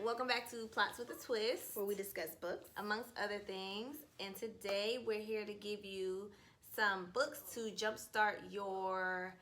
welcome back to Plots with a Twist, where we discuss books, amongst other things. And today we're here to give you some books to jumpstart your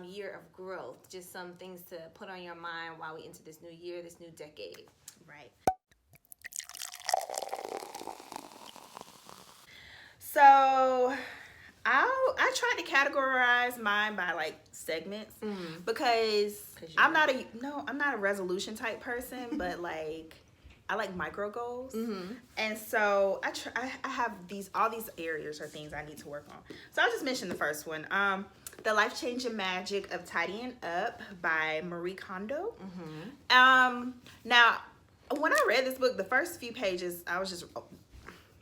year of growth. Just some things to put on your mind while we enter this new year, this new decade. Right. So I tried to categorize mine by like segments because I'm not a resolution type person, but like I like micro goals, and so I have all these areas or things I need to work on. So I'll just mention the first one, The Life-Changing Magic of Tidying Up by Marie Kondo. Now, when I read this book, the first few pages, I was just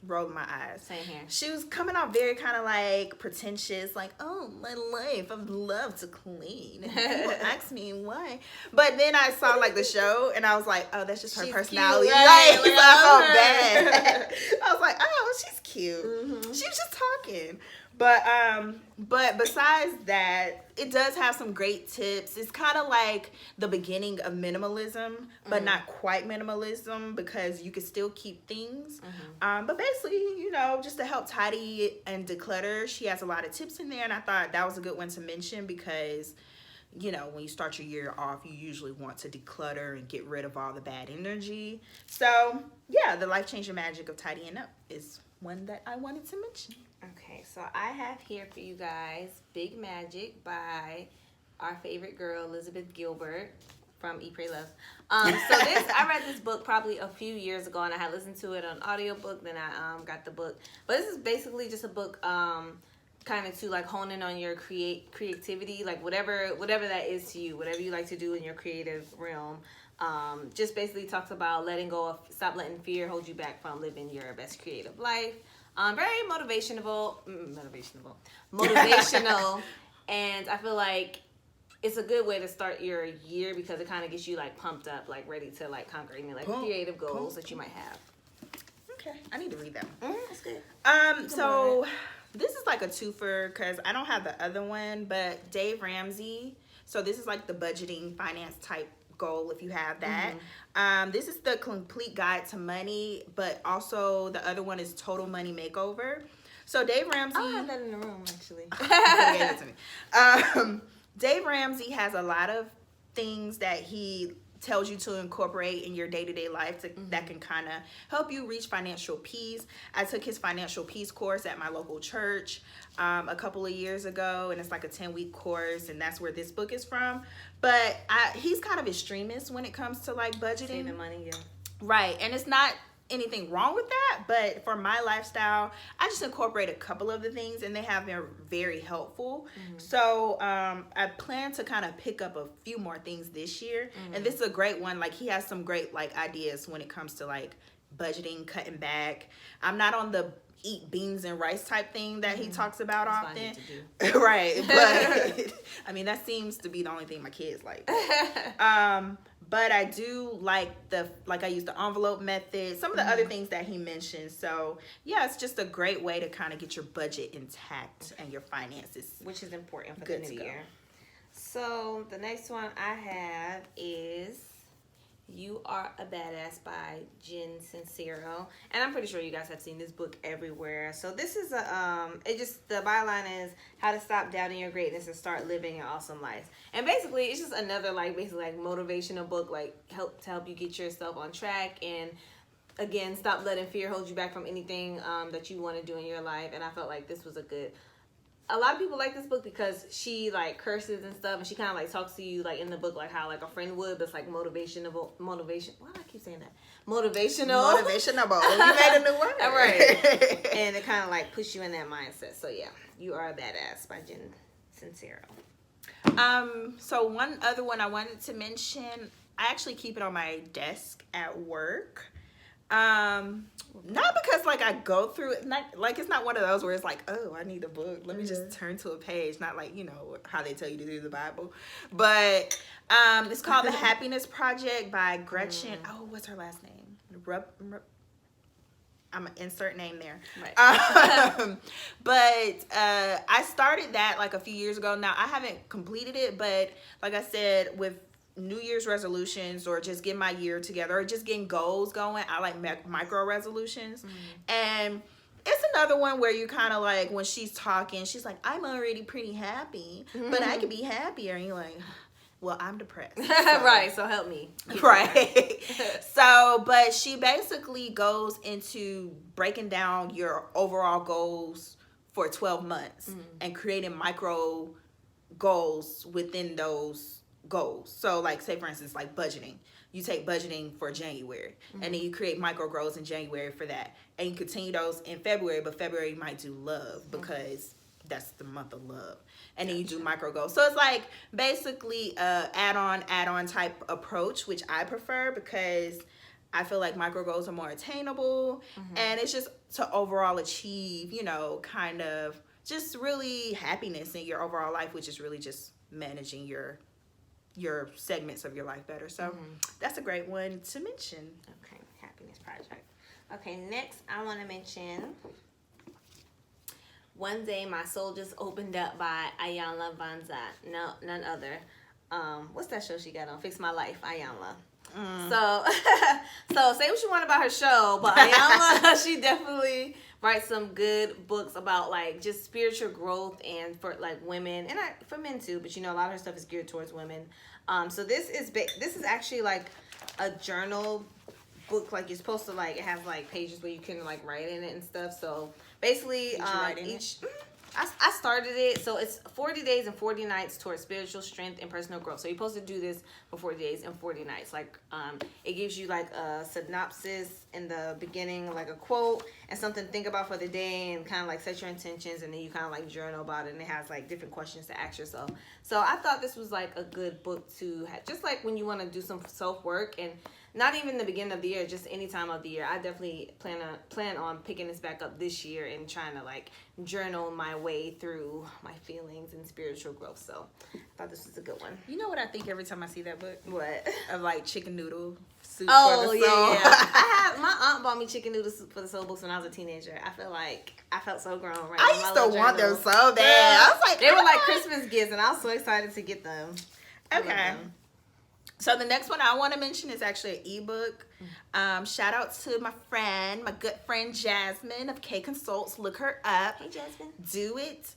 rolling my eyes. Same here. She was coming off very kind of like pretentious, like, oh, my life, I love to clean. And people ask me why. But then I saw like the show and I was like, oh, that's just her personality. Cute, right? Like, I felt bad. I was like, oh, she's cute. She was just talking. But besides that, it does have some great tips. It's kind of like the beginning of minimalism, but not quite minimalism because you can still keep things. But basically, just to help tidy and declutter, she has a lot of tips in there. And I thought that was a good one to mention because, when you start your year off, you usually want to declutter and get rid of all the bad energy. So, yeah, The Life-Changing Magic of Tidying Up is one that I wanted to mention. Okay, so I have here for you guys Big Magic by our favorite girl, Elizabeth Gilbert from Eat, Pray, Love. I read this book probably a few years ago, and I had listened to it on audiobook, then I got the book. But this is basically just a book kind of to like hone in on your creativity, like whatever that is to you, whatever you like to do in your creative realm. Just basically talks about letting go of, stop letting fear hold you back from living your best creative life. Very motivational, and I feel like it's a good way to start your year because it kind of gets you like pumped up, like ready to like conquer any like creative goals that you might have. Okay, I need to read that one. That's good. So this is like a twofer because I don't have the other one, but Dave Ramsey. So this is like the budgeting finance type goal if you have that. This is the complete guide to money, but also the other one is Total Money Makeover. So Dave Ramsey, I have that in the room actually. Gave it to me. Dave Ramsey has a lot of things that he tells you to incorporate in your day-to-day life that can kind of help you reach financial peace. I took his financial peace course at my local church a couple of years ago, and it's like a 10-week course, and that's where this book is from. But he's kind of extremist when it comes to like budgeting. Saving money, yeah. Right, and it's not anything wrong with that, but for my lifestyle, I just incorporate a couple of the things, and they have been very helpful. So I plan to kind of pick up a few more things this year, and this is a great one. Like, he has some great like ideas when it comes to like budgeting, cutting back. I'm not on the eat beans and rice type thing that he talks about often. Right, but I mean, that seems to be the only thing my kids like. But I do like I use the envelope method, some of the other things that he mentioned. So yeah, it's just a great way to kind of get your budget intact and your finances, which is important for the new year. So the next one I have is You Are a Badass by Jen Sincero, and I'm pretty sure you guys have seen this book everywhere. So this is the byline is how to stop doubting your greatness and start living an awesome life. And basically, it's just another motivational book, like to help you get yourself on track and again stop letting fear hold you back from anything that you want to do in your life. And I felt like this was a lot of people like this book because she like curses and stuff, and she kind of like talks to you like in the book like how like a friend would, but it's like motivation. Why do I keep saying that? Motivational. You made a new word. All right. And it kind of like puts you in that mindset. So yeah, You Are a Badass by Jen Sincero. So one other one I wanted to mention, I actually keep it on my desk at work. Not because like I go through it, not like it's not one of those where it's like, oh, I need a book, let me just turn to a page, not like how they tell you to do the Bible, but it's called The Happiness Project by Gretchen. What's her last name? I'm gonna insert name there. Right. But I started that like a few years ago. Now I haven't completed it, but like I said, with New Year's resolutions or just get my year together or just getting goals going, I like micro resolutions. And it's another one where you kind of like, when she's talking, she's like, I'm already pretty happy, but I could be happier. And you're like, well, I'm depressed. So. Right, so help me. Right. So, but she basically goes into breaking down your overall goals for 12 months and creating micro goals within those goals. So like, say for instance, like budgeting. You take budgeting for January and then you create micro goals in January for that. And you continue those in February, but February you might do love because that's the month of love. And then you do micro goals. So it's like basically a add-on type approach, which I prefer because I feel like micro goals are more attainable and it's just to overall achieve, you know, kind of just really happiness in your overall life, which is really just managing your segments of your life better. So that's a great one to mention. Okay, happiness project. Okay, next I want to mention One Day My Soul Just Opened Up by Ayanna Vanzant. No, none other. What's that show she got on? Fix My Life, Ayanna. So say what you want about her show, but Ayanna, she definitely writes some good books about like just spiritual growth and for like women and for men too. But you know, a lot of her stuff is geared towards women. So this is actually like a journal book. Like you're supposed to like, it has like pages where you can like write in it and stuff. So basically, I started it. So it's 40 days and 40 nights towards spiritual strength and personal growth. So you're supposed to do this for 40 days and 40 nights. Like it gives you like a synopsis in the beginning, like a quote and something to think about for the day and kind of like set your intentions. And then you kind of like journal about it. And it has like different questions to ask yourself. So I thought this was like a good book to have, just like when you want to do some self-work and not even the beginning of the year, just any time of the year. I definitely plan on picking this back up this year and trying to like journal my way through my feelings and spiritual growth. So I thought this was a good one. You know what I think every time I see that book? What? Of like chicken noodle soup Oh, for the soul. yeah. My aunt bought me chicken noodle soup for the soul books when I was a teenager. I felt so grown right now. I used to want them so bad. I was like, they were like Christmas gifts and I was so excited to get them. Okay. So the next one I want to mention is actually an ebook. Shout out to my good friend Jasmine of K Consults. Look her up. Hey, Jasmine. Do it.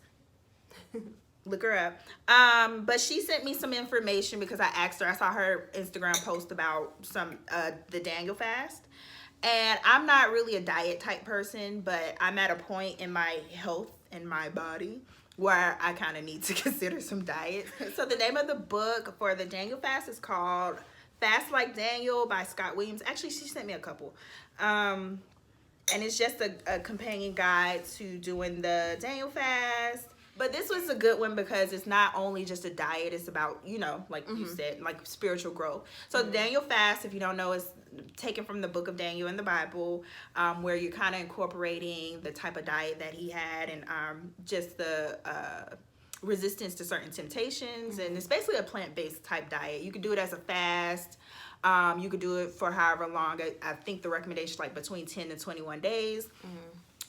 Look her up. But she sent me some information because I asked her. I saw her Instagram post about the Daniel fast. And I'm not really a diet type person, but I'm at a point in my health and my body where I kind of need to consider some diet. So the name of the book for the Daniel fast is called Fast Like Daniel by Scott Williams. Actually, she sent me a couple. And it's just a companion guide to doing the Daniel fast. But this was a good one because it's not only just a diet, it's about, you know, like you said, like spiritual growth. So the Daniel fast, if you don't know, is taken from the book of Daniel in the Bible, where you're kind of incorporating the type of diet that he had and just the resistance to certain temptations. And it's basically a plant-based type diet. You could do it as a fast. You could do it for however long. I think the recommendation is like between 10 to 21 days.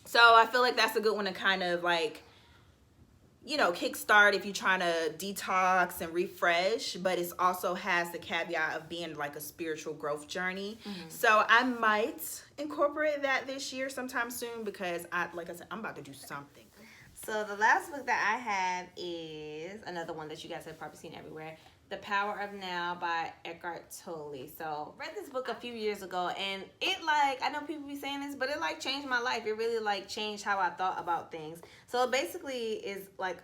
So I feel like that's a good one to kind of like, you know, kickstart if you're trying to detox and refresh, but it also has the caveat of being like a spiritual growth journey. So I might incorporate that this year sometime soon because like I said, I'm about to do something. So the last book that I had is another one that you guys have probably seen everywhere. The Power of Now by Eckhart Tolle. So read this book a few years ago and it like, I know people be saying this, but it like changed my life. It really like changed how I thought about things. So it basically is like,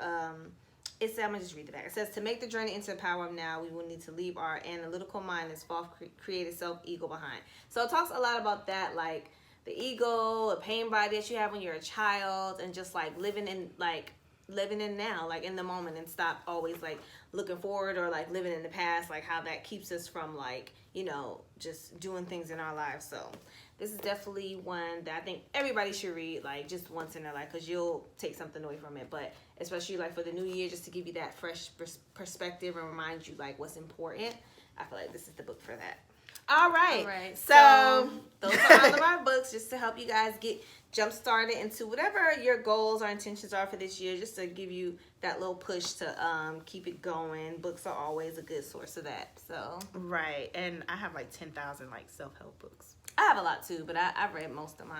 it said, I'm gonna just read the back. It says, to make the journey into the power of now, we will need to leave our analytical mind and false created self-ego behind. So it talks a lot about that, like the ego, a pain body that you have when you're a child and just like living in now, like in the moment, and stop always like looking forward or like living in the past, like how that keeps us from like, you know, just doing things in our lives. So this is definitely one that I think everybody should read like just once in their life because you'll take something away from it. But especially like for the new year, just to give you that fresh perspective and remind you like what's important, I feel like this is the book for that. All right. All right. So those are all of our books just to help you guys get jump started into whatever your goals or intentions are for this year, just to give you that little push to keep it going. Books are always a good source of that. So right, and I have like 10,000 like self-help books. I have a lot too, but I've read most of mine.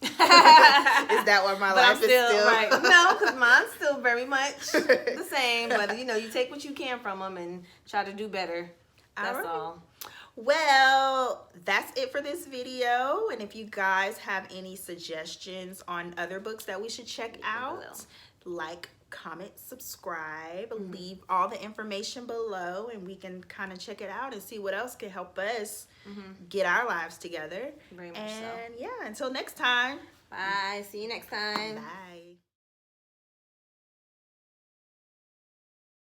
Is that why my life is still right? No, because mine's still very much the same. But you know, you take what you can from them and try to do better. That's all. Well, that's it for this video. And if you guys have any suggestions on other books that we should check out, like, comment, subscribe, leave all the information below, and we can kind of check it out and see what else can help us get our lives together. Very much and yeah, until next time. Bye. See you next time. Bye.